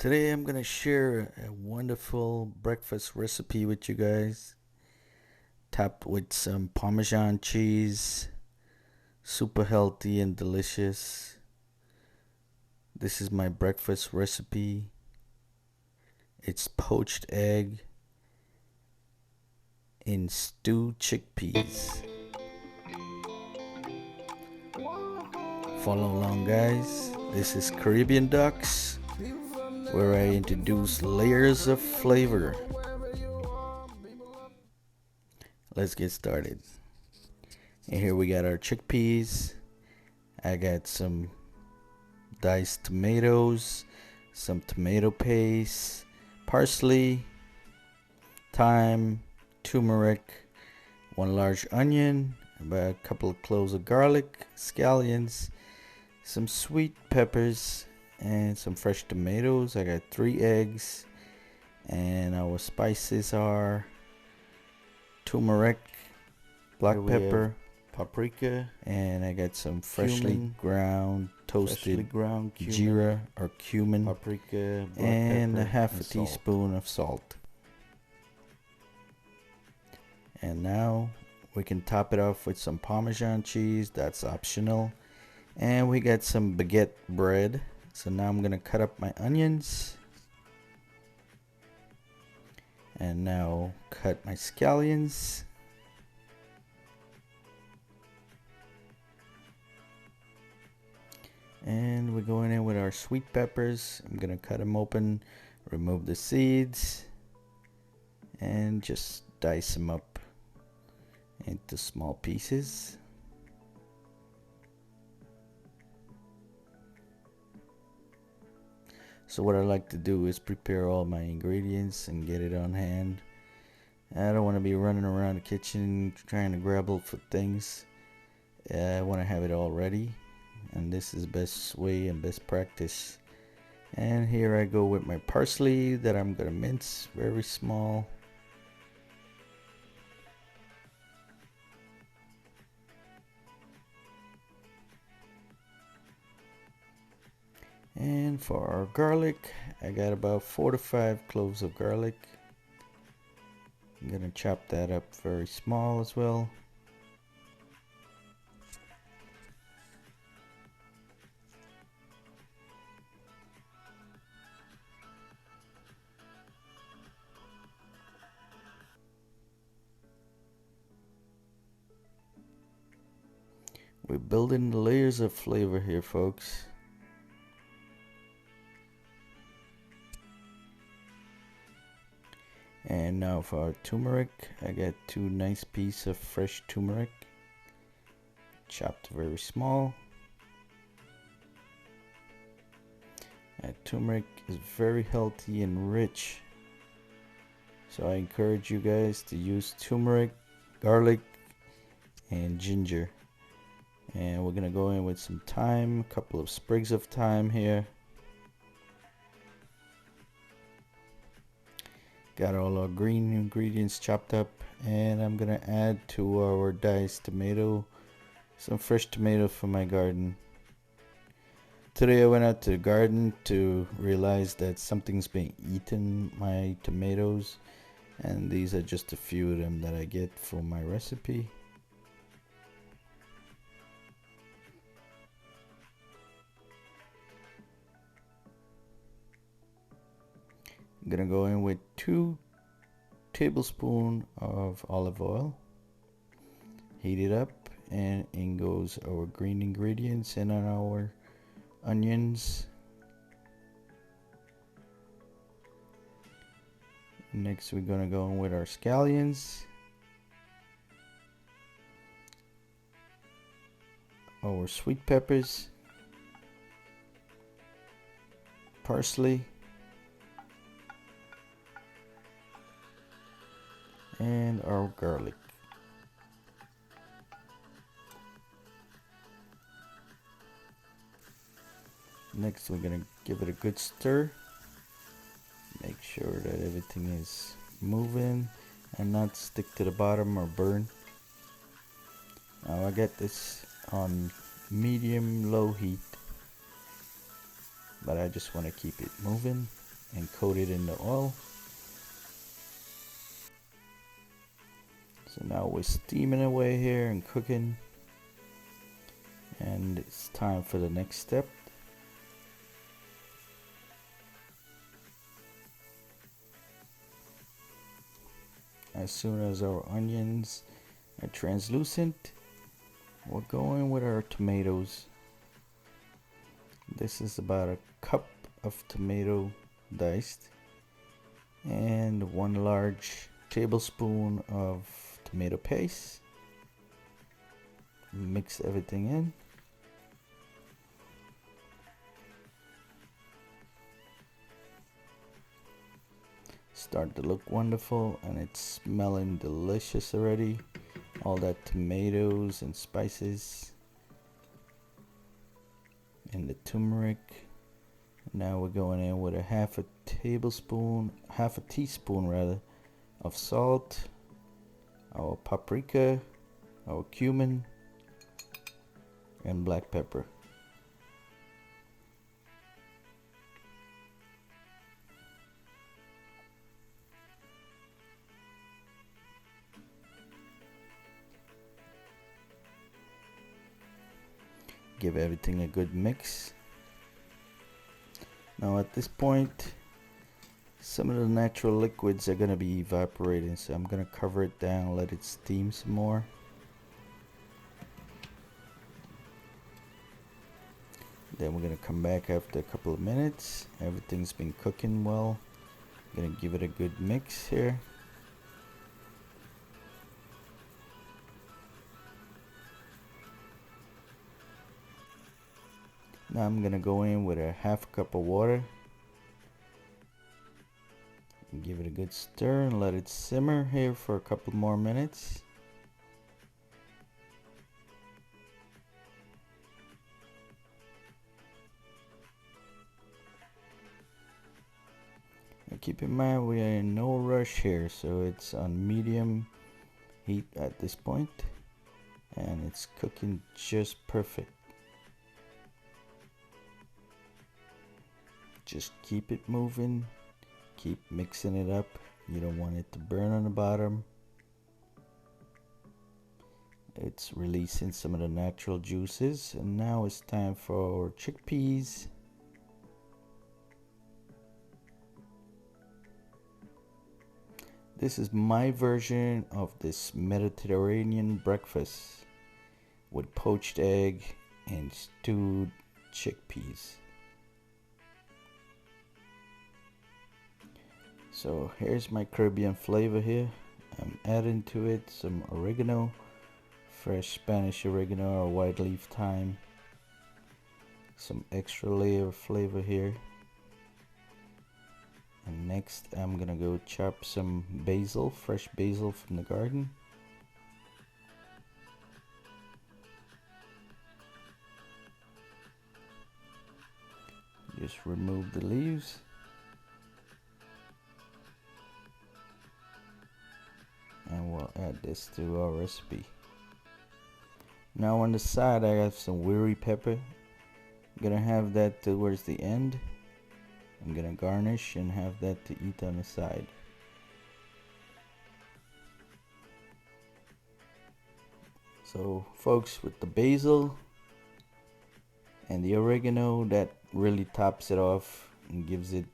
Today I'm gonna share a wonderful breakfast recipe with you guys. Topped with some Parmesan cheese, super healthy and delicious. This is my breakfast recipe. It's poached egg in stewed chickpeas. Follow along, guys. This is Caribbean Ducks, where I introduce layers of flavor. Let's get started. And here we got our chickpeas. I got some diced tomatoes, some tomato paste, parsley, thyme, turmeric, one large onion, about a couple of cloves of garlic, scallions, some sweet peppers, and some fresh tomatoes. I got 3 eggs, and our spices are turmeric, black pepper, paprika, and I got some freshly ground toasted jeera or cumin, paprika, and a half a teaspoon of salt. And now we can top it off with some Parmesan cheese. That's optional. And we got some baguette bread. So now I'm gonna cut up my onions, and now cut my scallions. And we're going in with our sweet peppers. I'm gonna cut them open, remove the seeds, and just dice them up into small pieces. So what I like to do is prepare all my ingredients and get it on hand. I don't want to be running around the kitchen trying to grab for things. I want to have it all ready, and this is best way and best practice. And here I go with my parsley that I'm gonna mince very small. And for our garlic, I got about 4 to 5 cloves of garlic. I'm gonna chop that up very small as well. We're building the layers of flavor here, folks. And now for our turmeric, I got 2 nice pieces of fresh turmeric, chopped very small. And turmeric is very healthy and rich, so I encourage you guys to use turmeric, garlic, and ginger. And we're gonna go in with some thyme, a couple of sprigs of thyme here. Got all our green ingredients chopped up, and I'm gonna add to our diced tomato some fresh tomatoes from my garden. Today I went out to the garden to realize that something's been eating my tomatoes, and these are just a few of them that I get for my recipe. I'm gonna go in with 2 tablespoons of olive oil. Heat it up, and in goes our green ingredients and our onions. Next we're gonna go in with our scallions, our sweet peppers, parsley, and our garlic. Next we're gonna give it a good stir. Make sure that everything is moving and not stick to the bottom or burn. Now I got this on medium low heat, but I just want to keep it moving. and coat it in the oil. So now we're steaming away here and cooking, and it's time for the next step. As soon as our onions are translucent, we're going with our tomatoes. This is about a cup of tomato diced and 1 large tablespoon of tomato paste. Mix everything in. Start to look wonderful, and it's smelling delicious already. All that tomatoes and spices and the turmeric. Now we're going in with a half a teaspoon rather, of salt, our paprika, our cumin, and black pepper. Give everything a good mix. Now at this point, some of the natural liquids are going to be evaporating, so I'm going to cover it down, let it steam some more. Then we're going to come back after a couple of minutes. Everything's been cooking well. I'm going to give it a good mix here. Now I'm going to go in with a half cup of water. Give it a good stir and let it simmer here for a couple more minutes. And keep in mind we are in no rush here, so it's on medium heat at this point, and it's cooking just perfect. Just keep it moving. Keep mixing it up. You don't want it to burn on the bottom. It's releasing some of the natural juices, and now it's time for chickpeas. This is my version of this Mediterranean breakfast with poached egg and stewed chickpeas. So here's my Caribbean flavor here. I'm adding to it some oregano, fresh Spanish oregano or white leaf thyme, some extra layer of flavor here. And next I'm gonna go chop some basil, fresh basil from the garden. Just remove the leaves. And we'll add this to our recipe. Now on the side I have some wiri pepper. I'm gonna have that towards the end. I'm gonna garnish and have that to eat on the side. So folks, with the basil and the oregano, that really tops it off and gives it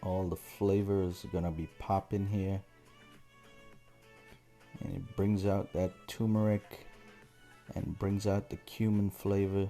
all the flavors gonna be popping here. And it brings out that turmeric and brings out the cumin flavor.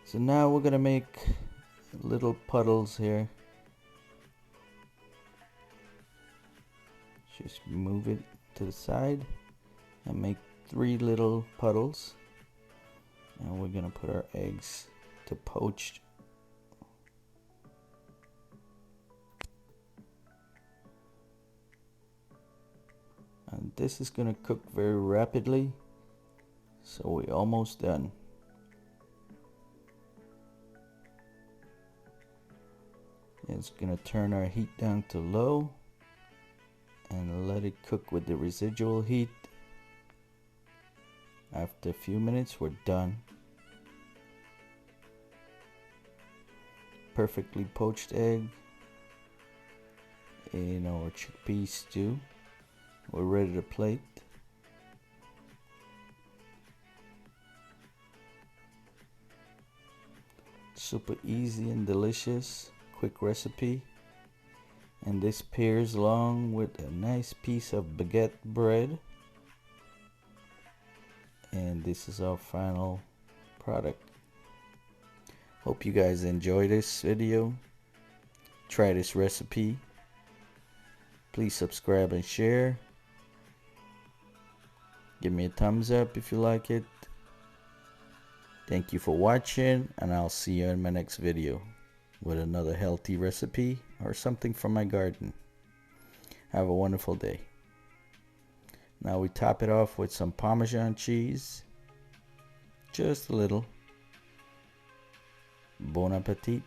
So now we're gonna make little puddles here. Just move it to the side and make 3 little puddles. And we're gonna put our eggs to poached. And this is gonna cook very rapidly, so we're almost done. It's gonna turn our heat down to low and let it cook with the residual heat. After a few minutes, we're done. Perfectly poached egg. in our chickpea stew. We're ready to plate. Super easy and delicious, quick recipe. And this pairs along with a nice piece of baguette bread. And this is our final product. Hope you guys enjoy this video. Try this recipe. Please subscribe and share. Give me a thumbs up if you like it. Thank you for watching, and I'll see you in my next video with another healthy recipe or something from my garden. Have a wonderful day. Now we top it off with some Parmesan cheese. Just a little. Bon appetit.